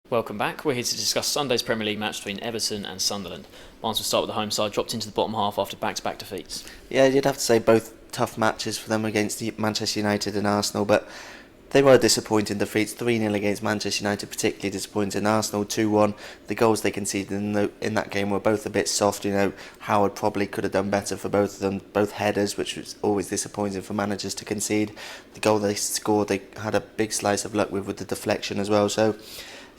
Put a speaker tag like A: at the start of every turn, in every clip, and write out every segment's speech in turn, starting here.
A: Welcome back. We're here to discuss Sunday's Premier League match between Everton and Sunderland. Barnes will start with the home side, dropped into the bottom half after back-to-back defeats.
B: Yeah, you'd have to say both tough matches for them against Manchester United and Arsenal, but they were disappointing defeats. 3-0 against Manchester United, particularly disappointing. Arsenal 2-1. The goals they conceded in that game were both a bit soft. Howard probably could have done better for both of them. Both headers, which was always disappointing for managers to concede. The goal they scored, they had a big slice of luck with the deflection as well. So,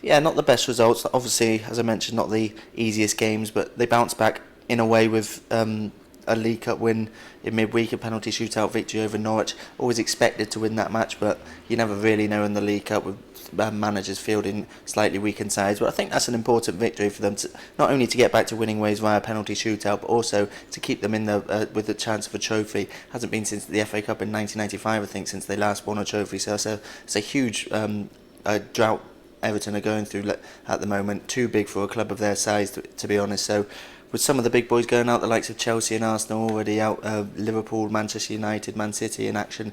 B: yeah, not the best results. Obviously, as I mentioned, not the easiest games, but they bounced back in a way with a League Cup win in midweek, a penalty shootout victory over Norwich. Always expected to win that match, but you never really know in the League Cup with managers fielding slightly weakened sides. But I think that's an important victory for them, to not only to get back to winning ways via penalty shootout, but also to keep them in the with the chance of a trophy. Hasn't been since the FA Cup in 1995, I think, since they last won a trophy. So it's a huge drought Everton are going through at the moment. Too big for a club of their size, to be honest. So with some of the big boys going out, the likes of Chelsea and Arsenal already out, Liverpool, Manchester United, Man City in action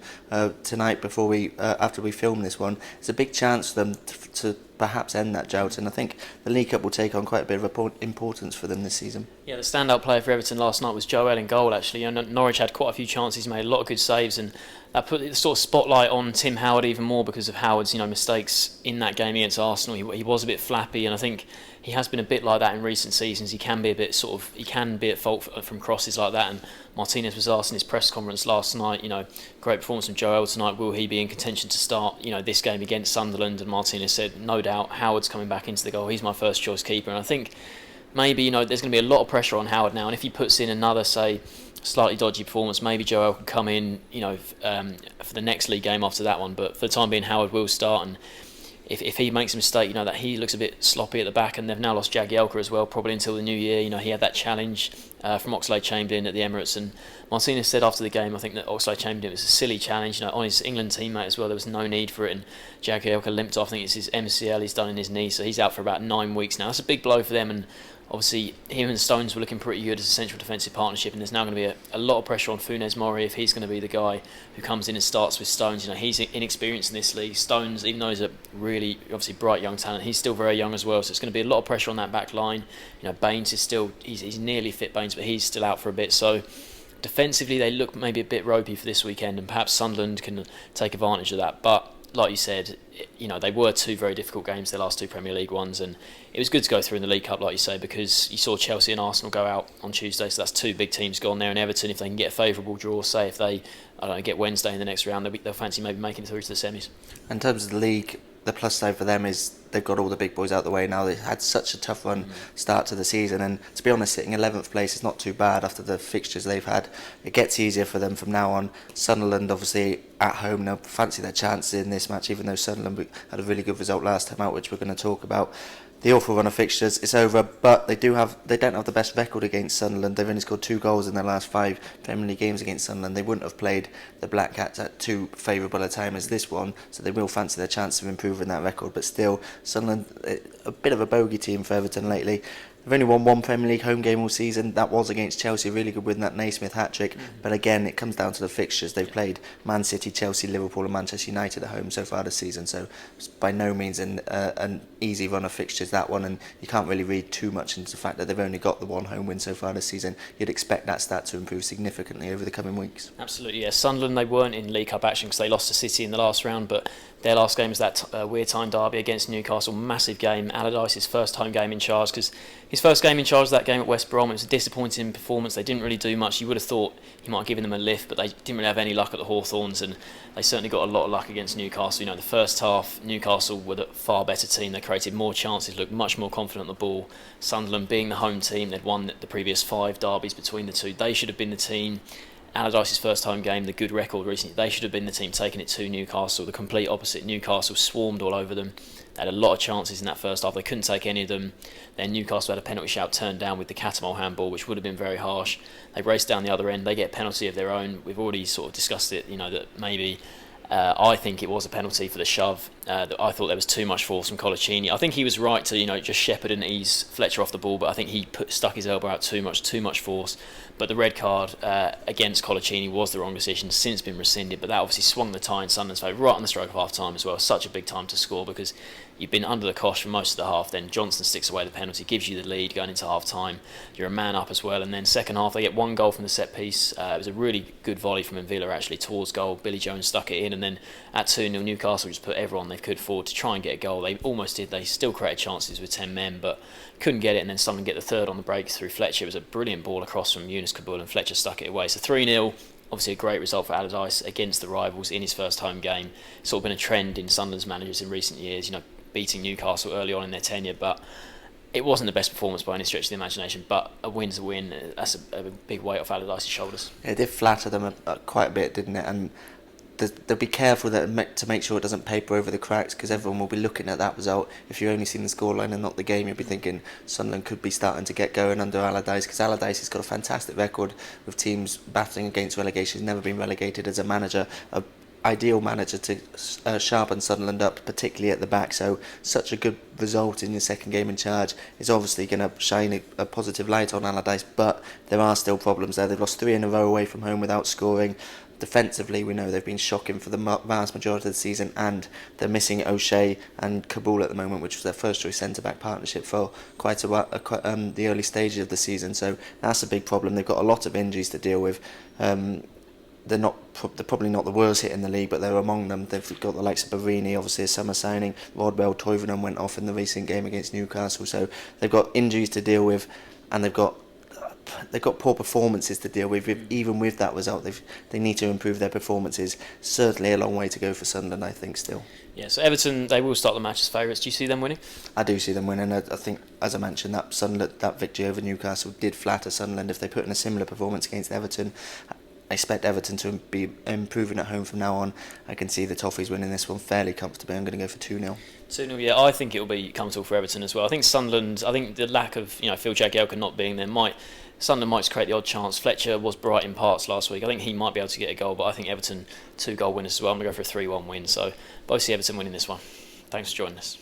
B: tonight after we film this one, it's a big chance for them to perhaps end that drought, and I think the League Cup will take on quite a bit of importance for them this season.
A: Yeah, the standout player for Everton last night was Joel in goal, actually. Norwich had quite a few chances, made a lot of good saves, and that put the sort of spotlight on Tim Howard even more because of Howard's mistakes in that game against Arsenal. He was a bit flappy, and I think he has been a bit like that in recent seasons. He can be at fault from crosses like that. And Martinez was asked in his press conference last night, great performance from Joel tonight. Will he be in contention to start, this game against Sunderland? And Martinez said, no doubt, Howard's coming back into the goal. He's my first choice keeper. And I think maybe, there's going to be a lot of pressure on Howard now. And if he puts in another, say, slightly dodgy performance, maybe Joel can come in, for the next league game after that one. But for the time being, Howard will start. And if he makes a mistake, that he looks a bit sloppy at the back, and they've now lost Jagielka as well, probably until the new year. He had that challenge from Oxlade-Chamberlain at the Emirates, and Martinez said after the game, I think that Oxlade-Chamberlain was a silly challenge, on his England teammate as well. There was no need for it, and Jagielka limped off. I think it's his MCL he's done in his knee, so he's out for about 9 weeks now. That's a big blow for them, and obviously him and Stones were looking pretty good as a central defensive partnership, and there's now going to be a lot of pressure on Funes Mori if he's going to be the guy who comes in and starts with Stones. He's inexperienced in this league. Stones, even though he's a really obviously bright young talent, he's still very young as well, so it's going to be a lot of pressure on that back line. Baines is still, he's nearly fit, Baines, but he's still out for a bit, so defensively they look maybe a bit ropey for this weekend, and perhaps Sunderland can take advantage of that. But like you said, they were two very difficult games, the last two Premier League ones, and it was good to go through in the League Cup, like you say, because you saw Chelsea and Arsenal go out on Tuesday, so that's two big teams gone there, and Everton, if they can get a favourable draw, say if they get Wednesday in the next round, they'll fancy maybe making it through to the semis.
B: In terms of the league, the plus side for them is they've got all the big boys out the way now. They've had such a tough run start to the season, and to be honest, sitting 11th place is not too bad after the fixtures they've had. It gets easier for them from now on. Sunderland obviously at home, they'll fancy their chances in this match, even though Sunderland had a really good result last time out, which we're going to talk about. The awful run of fixtures is over, but they don't have the best record against Sunderland. They've only scored 2 goals in their last 5 Premier League games against Sunderland. They wouldn't have played the Black Cats at too favourable a time as this one, so they will fancy their chance of improving that record. But still, Sunderland, a bit of a bogey team for Everton lately. They've only won 1 Premier League home game all season. That was against Chelsea, really good win, that Naismith hat-trick. But again, it comes down to the fixtures. They've played Man City, Chelsea, Liverpool and Manchester United at home so far this season. So it's by no means an easy run of fixtures, that one. And you can't really read too much into the fact that they've only got the 1 home win so far this season. You'd expect that stat to improve significantly over the coming weeks.
A: Absolutely, yeah. Sunderland, they weren't in League Cup action because they lost to City in the last round, but their last game was that weird time derby against Newcastle. Massive game. Allardyce's first home game in charge, because his first game in charge of that game at West Brom, it was a disappointing performance. They didn't really do much. You would have thought he might have given them a lift, but they didn't really have any luck at the Hawthorns, and they certainly got a lot of luck against Newcastle. The first half, Newcastle were the far better team. They created more chances, looked much more confident on the ball. Sunderland, being the home team, they'd won the previous 5 derbies between the two. They should have been the team. Allardyce's first home game, the good record recently, they should have been the team taking it to Newcastle. The complete opposite. Newcastle swarmed all over them. They had a lot of chances in that first half. They couldn't take any of them. Then Newcastle had a penalty shout turned down with the Catamol handball, which would have been very harsh. They raced down the other end. They get a penalty of their own. We've already sort of discussed it, that maybe I think it was a penalty for the shove. I thought there was too much force from Colaccini. I think he was right to just shepherd and ease Fletcher off the ball, but I think he stuck his elbow out too much force. But the red card against Colaccini was the wrong decision, since been rescinded, but that obviously swung the tie in Sunderland's favour right on the stroke of half time as well. Such a big time to score, because you've been under the cosh for most of the half, then Johnson sticks away the penalty, gives you the lead going into half time. You're a man up as well, and then second half they get one goal from the set piece. It was a really good volley from Villa actually towards goal. Billy Jones stuck it in, and then at 2-0 Newcastle just put everyone they could forward to try and get a goal. They almost did. They still created chances with 10 men, but couldn't get it, and then Sunderland get the third on the break through Fletcher. It was a brilliant ball across from Yunus Kabul, and Fletcher stuck it away. So 3-0. Obviously a great result for Allardyce against the rivals in his first home game. It's sort of been a trend in Sunderland's managers in recent years, beating Newcastle early on in their tenure, but it wasn't the best performance by any stretch of the imagination. But a win's a win. That's a big weight off Allardyce's shoulders.
B: It did flatter them quite a bit, didn't it? And they'll be careful to make sure it doesn't paper over the cracks, because everyone will be looking at that result. If you're only seeing the scoreline and not the game, you'll be thinking Sunderland could be starting to get going under Allardyce, because Allardyce has got a fantastic record with teams battling against relegation. He's never been relegated as a manager, an ideal manager to sharpen Sunderland up, particularly at the back. So such a good result in your second game in charge is obviously going to shine a positive light on Allardyce, but there are still problems there. They've lost 3 in a row away from home without scoring. Defensively, we know they've been shocking for the vast majority of the season, and they're missing O'Shea and Kabul at the moment, which was their first choice centre-back partnership for quite a while, the early stages of the season. So that's a big problem. They've got a lot of injuries to deal with. They're probably not the worst hit in the league, but they're among them. They've got the likes of Barini, obviously a summer signing. Rodwell, Toivonen went off in the recent game against Newcastle. So they've got injuries to deal with, and they've got poor performances to deal with. Even with that result, they need to improve their performances. Certainly a long way to go for Sunderland, I think, still.
A: Yeah, so Everton, they will start the match as favourites. Do you see them winning?
B: I do see them winning. I think, as I mentioned, that victory over Newcastle did flatter Sunderland. If they put in a similar performance against Everton, I expect Everton to be improving at home from now on. I can see the Toffees winning this one fairly comfortably. I'm going to go for 2-0.
A: 2-0, yeah, I think it will be comfortable for Everton as well. I think Sunderland, the lack of Phil Jagielka not being there Sunderland might create the odd chance. Fletcher was bright in parts last week. I think he might be able to get a goal, but I think Everton 2-goal winners as well. I'm going to go for a 3-1 win. So both see Everton winning this one. Thanks for joining us.